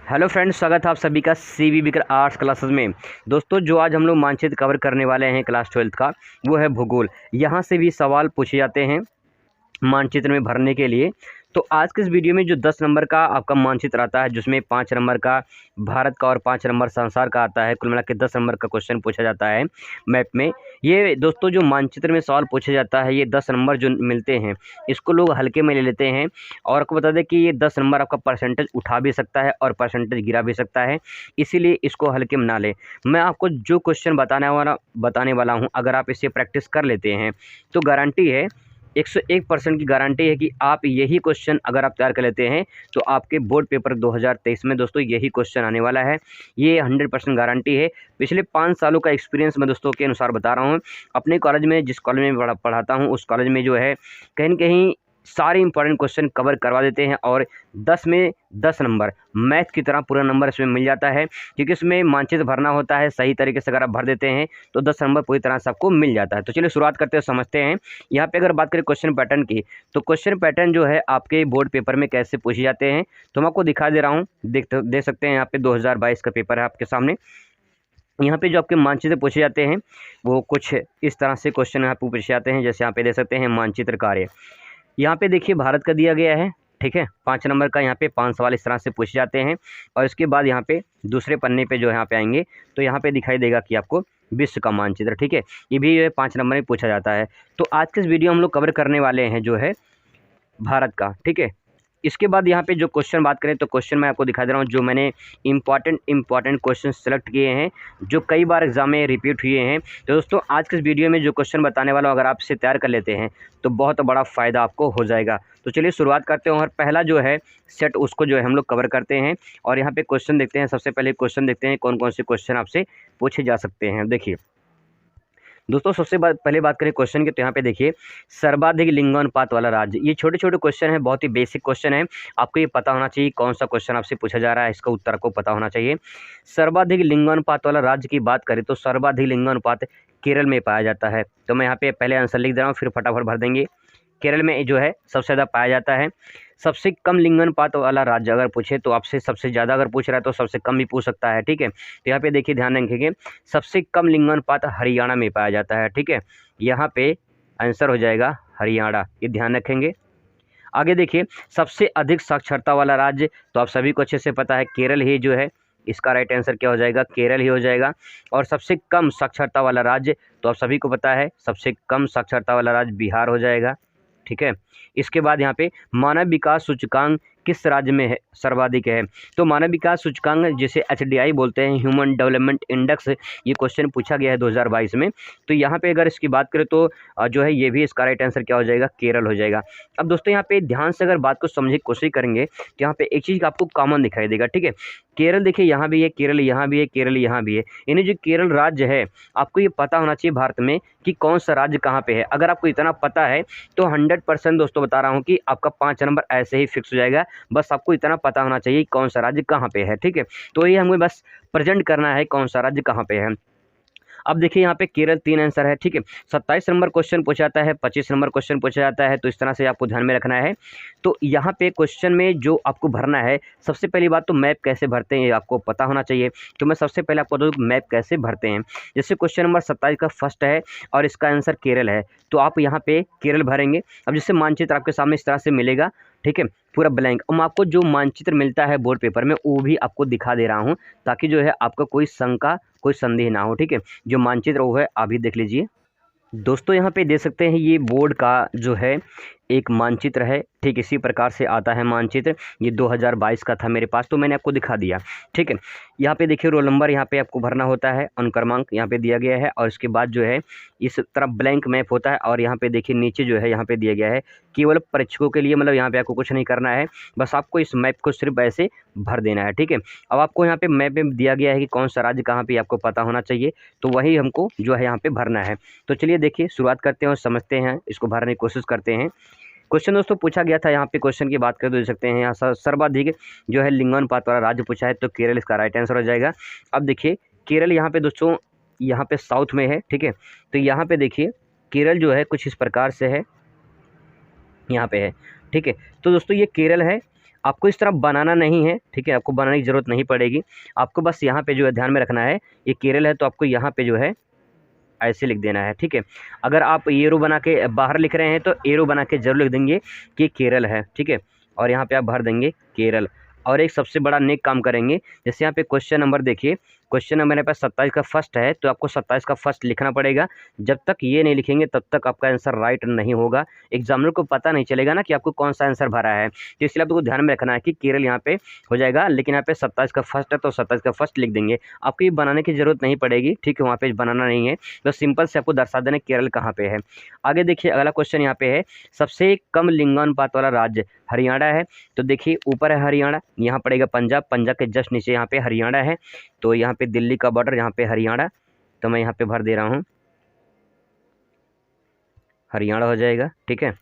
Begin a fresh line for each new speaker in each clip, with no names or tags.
Hello friends, स्वागत है आप सभी का सीवी बिकर आर्ट्स क्लासेस में। दोस्तों, जो आज हम लोग मानचित्र कवर करने वाले हैं क्लास 12th का, वो है भूगोल। यहाँ से भी सवाल पूछे जाते हैं मानचित्र में भरने के लिए। तो आज के इस वीडियो में जो 10 नंबर का आपका मानचित्र आता है, जिसमें 5 नंबर का भारत का और 5 नंबर संसार का आता है, कुल मिला के 10 नंबर का क्वेश्चन पूछा जाता है मैप में। ये दोस्तों जो मानचित्र में सवाल पूछा जाता है, ये 10 नंबर जो मिलते हैं, इसको लोग हल्के में ले लेते हैं। और आपको बता दें कि ये 10 नंबर आपका परसेंटेज उठा भी सकता है और परसेंटेज गिरा भी सकता है, इसीलिए इसको हल्के में ना लें। मैं आपको जो क्वेश्चन बताने वाला हूँ, अगर आप इसे प्रैक्टिस कर लेते हैं तो गारंटी है, 101% की गारंटी है कि आप यही क्वेश्चन अगर आप तैयार कर लेते हैं तो आपके बोर्ड पेपर 2023 में दोस्तों यही क्वेश्चन आने वाला है। ये 100% गारंटी है। पिछले 5 सालों का एक्सपीरियंस मैं दोस्तों के अनुसार बता रहा हूँ। अपने कॉलेज में, जिस कॉलेज में पढ़ाता हूँ, उस कॉलेज में जो है कहीं न कहीं सारे इंपॉर्टेंट क्वेश्चन कवर करवा देते हैं और 10 में 10 नंबर मैथ की तरह पूरा नंबर इसमें मिल जाता है, क्योंकि इसमें मानचित्र भरना होता है। सही तरीके से अगर आप भर देते हैं तो 10 नंबर पूरी तरह से आपको मिल जाता है। तो चलिए शुरुआत करते हैं, समझते हैं। यहाँ पे अगर बात करें क्वेश्चन पैटर्न की, तो क्वेश्चन पैटर्न जो है आपके बोर्ड पेपर में कैसे पूछे जाते हैं तो मैं आपको दिखा दे रहा हूँ। देख सकते हैं यहाँ पे 2022 का पेपर है आपके सामने। यहाँ पे जो आपके मानचित्र पूछे जाते हैं वो कुछ इस तरह से क्वेश्चन यहाँ पे पूछे जाते हैं। जैसे यहाँ पे देख सकते हैं मानचित्र कार्य। यहाँ पे देखिए भारत का दिया गया है, ठीक है। 5 नंबर का यहाँ पे 5 सवाल इस तरह से पूछे जाते हैं। और इसके बाद यहाँ पे दूसरे पन्ने पे जो यहाँ पे आएंगे तो यहाँ पे दिखाई देगा कि आपको विश्व का मानचित्र, ठीक है। ये भी 5 नंबर में पूछा जाता है। तो आज के इस वीडियो हम लोग कवर करने वाले हैं जो है भारत का, ठीक है। इसके बाद यहाँ पे जो क्वेश्चन बात करें तो क्वेश्चन मैं आपको दिखा दे रहा हूँ, जो मैंने इंपॉर्टेंट क्वेश्चन सेलेक्ट किए हैं जो कई बार एग्जाम में रिपीट हुए हैं। तो दोस्तों आज के इस वीडियो में जो क्वेश्चन बताने वाला हूँ, अगर आप इसे तैयार कर लेते हैं तो बहुत बड़ा फ़ायदा आपको हो जाएगा। तो चलिए शुरुआत करते हैं और पहला जो है सेट उसको जो है हम लोग कवर करते हैं। और यहाँ पे क्वेश्चन देखते हैं। सबसे पहले क्वेश्चन देखते हैं कौन कौन से क्वेश्चन आपसे पूछे जा सकते हैं। देखिए दोस्तों, पहले बात करें क्वेश्चन की, तो यहाँ पे देखिए सर्वाधिक लिंगानुपात वाला राज्य। ये छोटे छोटे क्वेश्चन है, बहुत ही बेसिक क्वेश्चन है। आपको ये पता होना चाहिए कौन सा क्वेश्चन आपसे पूछा जा रहा है, इसका उत्तर को पता होना चाहिए। सर्वाधिक लिंगानुपात वाला राज्य की बात करें तो सर्वाधिक लिंगानुपात केरल में पाया जाता है। तो मैं यहाँ पे पहले आंसर लिख दे रहा हूँ, फिर फटाफट भर देंगे। केरल में जो है सबसे ज़्यादा पाया जाता है। सबसे कम लिंगानुपात वाला राज्य अगर पूछे तो आपसे सबसे ज़्यादा अगर पूछ रहा है तो सबसे कम भी पूछ सकता है, ठीक है। तो यहाँ पे देखिए ध्यान रखेंगे, सबसे कम लिंगानुपात हरियाणा में पाया जाता है, ठीक है। यहाँ पे आंसर हो जाएगा हरियाणा, ये ध्यान रखेंगे। आगे देखिए सबसे अधिक साक्षरता वाला राज्य, तो आप सभी को अच्छे से पता है केरल ही जो है, इसका राइट आंसर क्या हो जाएगा, केरल ही हो जाएगा। और सबसे कम साक्षरता वाला राज्य, तो आप सभी को पता है सबसे कम साक्षरता वाला राज्य बिहार हो जाएगा, ठीक है। इसके बाद यहाँ पे मानव विकास सूचकांक किस राज्य में है सर्वाधिक है, तो मानव विकास सूचकांक जिसे HDI बोलते हैं, ह्यूमन डेवलपमेंट इंडेक्स, ये क्वेश्चन पूछा गया है 2022 में। तो यहाँ पे अगर इसकी बात करें तो जो है ये भी इसका राइट आंसर क्या हो जाएगा, केरल हो जाएगा। अब दोस्तों यहाँ पे ध्यान से अगर बात को समझने की कोशिश करेंगे तो यहाँ पे एक चीज़ आपको कॉमन दिखाई देगा, ठीक है। केरल देखिए यहाँ भी है, केरल यहाँ भी है, केरल यहाँ भी है। यानी जो केरल राज्य है, आपको ये पता होना चाहिए भारत में कि कौन सा राज्य कहाँ पे है। अगर आपको इतना पता है तो 100% दोस्तों बता रहा हूँ कि आपका 5 नंबर ऐसे ही फिक्स हो जाएगा। बस आपको इतना पता होना चाहिए कौन सा राज्य कहाँ पे है, ठीक है। तो ये हमें बस प्रेजेंट करना है कौन सा राज्य कहाँ पे है। अब देखिए यहाँ पे केरल 3 आंसर है, ठीक है। 27 नंबर क्वेश्चन पूछा जाता है, 25 नंबर क्वेश्चन पूछा जाता है। तो इस तरह से आपको ध्यान में रखना है। तो यहाँ पे क्वेश्चन में जो आपको भरना है, सबसे पहली बात तो मैप कैसे भरते हैं ये आपको पता होना चाहिए। तो मैं सबसे पहले आपको बताऊँ मैप कैसे भरते हैं। जैसे क्वेश्चन नंबर 27 का फर्स्ट है और इसका आंसर केरल है, तो आप यहाँ पे केरल भरेंगे। अब जैसे मानचित्र आपके सामने इस तरह से मिलेगा, ठीक है, पूरा ब्लैंक। अब आपको जो मानचित्र मिलता है बोर्ड पेपर में वो भी आपको दिखा दे रहा हूँ, ताकि जो है आपका कोई शंका, कोई संदेह ना हो, ठीक है। जो मानचित्र वो है आप भी देख लीजिए। दोस्तों यहाँ पे देख सकते हैं ये बोर्ड का जो है एक मानचित्र है, ठीक इसी प्रकार से आता है मानचित्र। ये 2022 का था मेरे पास, तो मैंने आपको दिखा दिया, ठीक है। यहाँ पे देखिए रोल नंबर यहाँ पे आपको भरना होता है, अनुक्रमांक यहाँ पे दिया गया है। और इसके बाद जो है इस तरफ ब्लैंक मैप होता है। और यहाँ पे देखिए नीचे जो है यहाँ पे दिया गया है केवल परीक्षकों के लिए, मतलब यहाँ पे आपको कुछ नहीं करना है, बस आपको इस मैप को सिर्फ ऐसे भर देना है, ठीक है। अब आपको यहाँ पे मैप में दिया गया है कि कौन सा राज्य कहाँ पे आपको पता होना चाहिए, तो वही हमको जो है यहाँ पे भरना है। तो चलिए देखिए शुरुआत करते हैं और समझते हैं, इसको भरने की कोशिश करते हैं। क्वेश्चन दोस्तों पूछा गया था, यहाँ पे क्वेश्चन की बात करें तो देख सकते हैं यहाँ सर्वाधिक जो है लिंगानुपात वाला राज्य पूछा है, तो केरल इसका राइट आंसर हो जाएगा। अब देखिए केरल यहाँ पे दोस्तों यहाँ पे साउथ में है, ठीक है। तो यहाँ पे देखिए केरल जो है कुछ इस प्रकार से है, यहाँ पे है, ठीक है। तो दोस्तों ये केरल है। आपको इस तरह बनाना नहीं है, ठीक है, आपको बनाने की ज़रूरत नहीं पड़ेगी। आपको बस यहाँ पे जो है ध्यान में रखना है, ये केरल है तो आपको यहाँ पे जो है ऐसे लिख देना है, ठीक है। अगर आप एरो बना के बाहर लिख रहे हैं तो एरो बना के ज़रूर लिख देंगे कि केरल है, ठीक है। और यहाँ पे आप भर देंगे केरल। और एक सबसे बड़ा नेक काम करेंगे, जैसे यहाँ पे क्वेश्चन नंबर देखिए, क्वेश्चन नंबर मेरे पास 27 का फर्स्ट है, तो आपको 27 का फर्स्ट लिखना पड़ेगा। जब तक ये नहीं लिखेंगे तब तक आपका आंसर राइट नहीं होगा। एग्जामिनर को पता नहीं चलेगा ना कि आपको कौन सा आंसर भरा है। तो इसलिए आपको ध्यान में रखना है कि केरल यहाँ पे हो जाएगा, लेकिन यहाँ पे 27 का फर्स्ट है तो 27 का फर्स्ट लिख देंगे। आपको ये बनाने की ज़रूरत नहीं पड़ेगी, ठीक है, वहाँ पे बनाना नहीं है, तो सिंपल से आपको दर्शा देना केरल कहाँ पे है। आगे देखिए अगला क्वेश्चन यहाँ पे है, सबसे कम लिंगानुपात वाला राज्य हरियाणा है। तो देखिए ऊपर है हरियाणा, यहाँ पड़ेगा पंजाब, पंजाब के जस्ट नीचे यहाँ पे हरियाणा है। तो यहाँ पे दिल्ली का बॉर्डर, यहाँ पे हरियाणा, तो मैं यहाँ पे भर दे रहा हूँ हरियाणा हो जाएगा, ठीक है।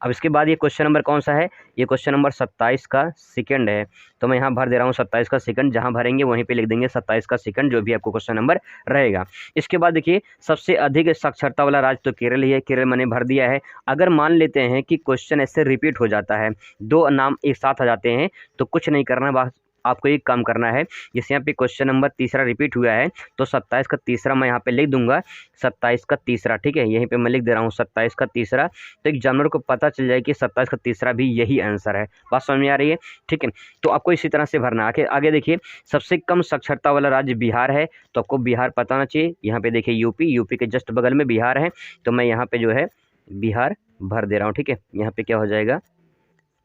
अब इसके बाद ये क्वेश्चन नंबर कौन सा है, ये क्वेश्चन नंबर 27 का सेकंड है। तो मैं यहाँ भर दे रहा हूँ 27 का सेकंड, जहाँ भरेंगे वहीं पे लिख देंगे 27 का सेकंड, जो भी आपको क्वेश्चन नंबर रहेगा। इसके बाद देखिए सबसे अधिक साक्षरता वाला राज्य तो केरल ही है, केरल मैंने भर दिया है। अगर मान लेते हैं कि क्वेश्चन ऐसे रिपीट हो जाता है, दो नाम एक साथ आ जाते हैं, तो कुछ नहीं करना, बस आपको एक काम करना है। जैसे यहाँ पे क्वेश्चन नंबर तीसरा रिपीट हुआ है, तो 27 का तीसरा मैं यहाँ पे लिख दूंगा 27 का तीसरा, ठीक है, यहीं पे मैं लिख दे रहा हूँ 27 का तीसरा। तो एग्जामिनर को पता चल जाए कि 27 का तीसरा भी यही आंसर है। बात समझ में आ रही है, ठीक है। तो आपको इसी तरह से भरना है। आगे देखिए सबसे कम साक्षरता वाला राज्य बिहार है, तो आपको बिहार पता होना चाहिए। यहाँ पे देखिए यूपी, यूपी के जस्ट बगल में बिहार है, तो मैं यहाँ पे जो है बिहार भर दे रहा हूँ, ठीक है। यहाँ पे क्या हो जाएगा,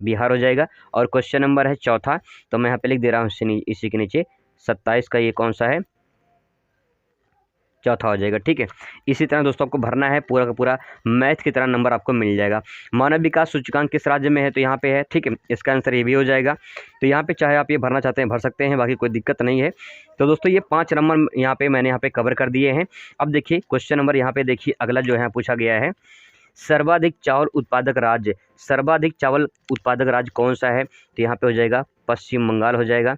बिहार हो जाएगा। और क्वेश्चन नंबर है चौथा, तो मैं यहाँ पे लिख दे रहा हूँ इसी के नीचे 27 का ये कौन सा है, चौथा हो जाएगा, ठीक है। इसी तरह दोस्तों आपको भरना है, पूरा का पूरा मैथ की तरह नंबर आपको मिल जाएगा। मानव विकास सूचकांक किस राज्य में है, तो यहाँ पे है, ठीक है, इसका आंसर ये भी हो जाएगा। तो यहाँ पे चाहे आप ये भरना चाहते हैं भर सकते हैं, बाकी कोई दिक्कत नहीं है। तो दोस्तों ये 5 नंबर यहाँ पे मैंने यहाँ पे कवर कर दिए हैं। अब देखिए क्वेश्चन नंबर यहाँ पे देखिए अगला जो है पूछा गया है, सर्वाधिक चावल उत्पादक राज्य, सर्वाधिक चावल उत्पादक राज्य कौन सा है, तो यहाँ पे हो जाएगा पश्चिम बंगाल हो जाएगा।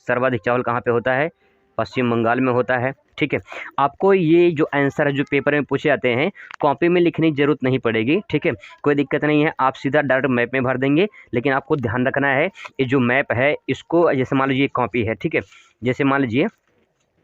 सर्वाधिक चावल कहाँ पे होता है, पश्चिम बंगाल में होता है, ठीक है। आपको ये जो आंसर है जो पेपर में पूछे जाते हैं कॉपी में लिखने की जरूरत नहीं पड़ेगी, ठीक है, कोई दिक्कत नहीं है, आप सीधा डायरेक्ट मैप में भर देंगे। लेकिन आपको ध्यान रखना है ये जो मैप है इसको, जैसे मान लीजिए कॉपी है, ठीक है, जैसे मान लीजिए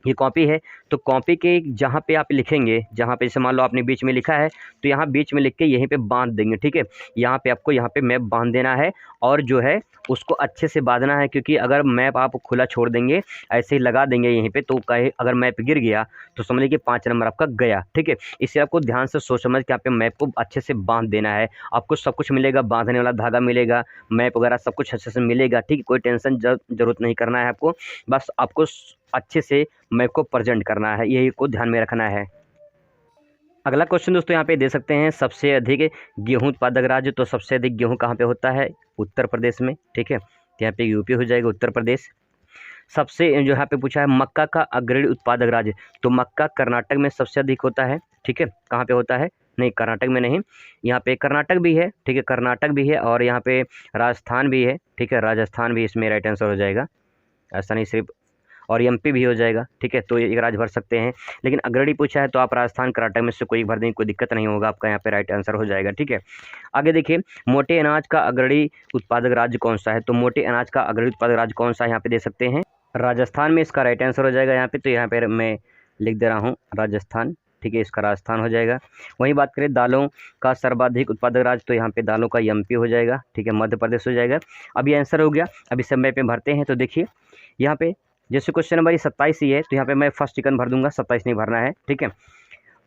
ये कॉपी है, तो कॉपी के जहाँ पे आप लिखेंगे, जहाँ पे जैसे मान लो आपने बीच में लिखा है, तो यहाँ बीच में लिख के यहीं पे बांध देंगे, ठीक है। यहाँ पे आपको यहाँ पे मैप बांध देना है और जो है उसको अच्छे से बांधना है, क्योंकि अगर मैप आप खुला छोड़ देंगे, ऐसे ही लगा देंगे यहीं पे, तो कहे अगर मैप गिर गया तो समझ लीजिए 5 नंबर आपका गया, ठीक है। इसलिए आपको ध्यान से सोच समझ के यहाँ पे मैप को अच्छे से बांध देना है। आपको सब कुछ मिलेगा, बांधने वाला धागा मिलेगा, मैप वगैरह सब कुछ अच्छे से मिलेगा, ठीक है, कोई टेंशन जरूरत नहीं करना है आपको, बस आपको अच्छे से मैप को प्रेजेंट करना है, यही को ध्यान में रखना है। अगला क्वेश्चन दोस्तों यहाँ पे दे सकते हैं, सबसे अधिक गेहूं उत्पादक राज्य, तो सबसे अधिक गेहूं कहाँ पे होता है, उत्तर प्रदेश में, ठीक है, तो यहाँ पे यूपी हो जाएगा, उत्तर प्रदेश। सबसे जो यहाँ पे पूछा है मक्का का अग्रणी उत्पादक राज्य, तो मक्का कर्नाटक में सबसे अधिक होता है, ठीक है, कहाँ पे होता है, नहीं कर्नाटक में नहीं, यहाँ पे कर्नाटक भी है, ठीक है, कर्नाटक भी है, और यहाँ पे राजस्थान भी है, ठीक है, राजस्थान भी इसमें राइट आंसर हो जाएगा, ऐसा नहीं सिर्फ, और एमपी भी हो जाएगा, ठीक है। तो ये एक राज्य भर सकते हैं, लेकिन अग्रणी पूछा है तो आप राजस्थान कर्नाटक में से कोई भर देंगे, कोई दिक्कत नहीं होगा, आपका यहाँ पे राइट आंसर हो जाएगा, ठीक है। आगे देखिए मोटे अनाज का अग्रणी उत्पादक राज्य कौन सा है, तो मोटे अनाज का अग्रणी उत्पादक राज्य कौन सा है, यहाँ पे दे सकते हैं राजस्थान में इसका राइट आंसर हो जाएगा यहाँ पे। तो यहाँ पे मैं लिख दे रहा हूँ राजस्थान, ठीक है, इसका राजस्थान हो जाएगा। वहीं बात करें दालों का सर्वाधिक उत्पादक राज्य, तो यहाँ पे दालों का एमपी हो जाएगा, ठीक है, मध्य प्रदेश हो जाएगा। अब ये आंसर हो गया, अब इस समय पे भरते हैं। तो देखिए यहाँ पे जैसे क्वेश्चन नंबर 27 ही है, तो यहाँ पे मैं फर्स्ट चिकन भर दूंगा, 27 नहीं भरना है, ठीक है।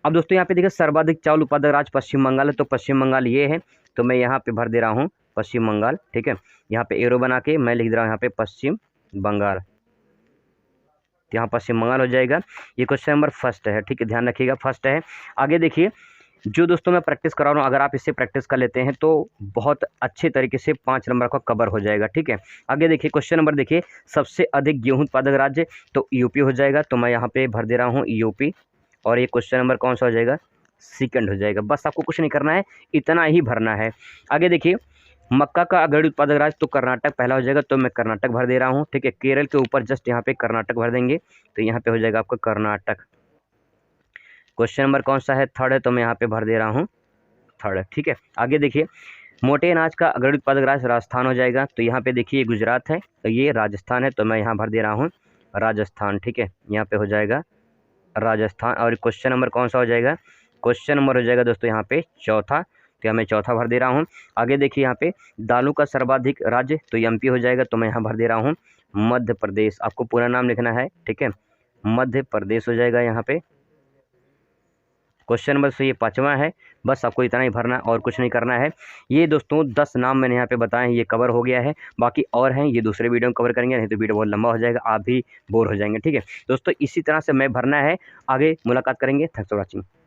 अब दोस्तों यहाँ पे देखिए सर्वाधिक चावल उत्पादक राज्य पश्चिम बंगाल है, तो पश्चिम बंगाल ये है, तो मैं यहाँ पे भर दे रहा हूँ पश्चिम बंगाल, ठीक है। यहाँ पे एरो बना के मैं लिख दे रहा हूँ यहाँ पे पश्चिम बंगाल, तो यहाँ पश्चिम बंगाल हो जाएगा। ये क्वेश्चन नंबर फर्स्ट है, ठीक है, ध्यान रखिएगा फर्स्ट है। आगे देखिए जो दोस्तों मैं प्रैक्टिस करा रहा हूँ, अगर आप इससे प्रैक्टिस कर लेते हैं तो बहुत अच्छे तरीके से 5 नंबर का कवर हो जाएगा, ठीक है। आगे देखिए क्वेश्चन नंबर देखिए सबसे अधिक गेहूं उत्पादक राज्य, तो यूपी हो जाएगा, तो मैं यहाँ पे भर दे रहा हूँ यूपी। और ये क्वेश्चन नंबर कौन सा हो जाएगा, सेकंड हो जाएगा। बस आपको कुछ नहीं करना है, इतना ही भरना है। आगे देखिए मक्का का अग्रणी उत्पादक राज्य, तो कर्नाटक पहला हो जाएगा, तो मैं कर्नाटक भर दे रहा हूँ, ठीक है। केरल के ऊपर जस्ट यहाँ पे कर्नाटक भर देंगे, तो यहाँ पे हो जाएगा आपका कर्नाटक। क्वेश्चन नंबर कौन सा है, थर्ड है, तो मैं यहाँ पे भर दे रहा हूँ थर्ड, ठीक है। आगे देखिए मोटे अनाज का अग्रणी उत्पादक राज्य राजस्थान हो जाएगा। तो यहाँ पे देखिए गुजरात है, तो ये राजस्थान है, तो मैं यहाँ भर दे रहा हूँ राजस्थान। ठीक है, यहाँ पे हो जाएगा राजस्थान। और क्वेश्चन नंबर कौन सा हो जाएगा? क्वेश्चन नंबर हो जाएगा दोस्तों यहाँ पे चौथा। तो यहाँ मैं चौथा भर दे रहा हूँ। आगे देखिए यहाँ पे दालों का सर्वाधिक राज्य, तो एमपी हो जाएगा, तो मैं यहाँ भर दे रहा हूँ मध्य प्रदेश। आपको पूरा नाम लिखना है, ठीक है, मध्य प्रदेश हो जाएगा यहाँ पे। क्वेश्चन नंबर ये पाँचवा है। बस आपको इतना ही भरना और कुछ नहीं करना है। ये दोस्तों 10 नाम मैंने यहाँ पे बताए हैं, ये कवर हो गया है। बाकी और हैं, ये दूसरे वीडियो में कवर करेंगे, नहीं तो वीडियो बहुत लंबा हो जाएगा, आप भी बोर हो जाएंगे। ठीक है दोस्तों, इसी तरह से मैं भरना है। आगे मुलाकात करेंगे। Thanks for watching.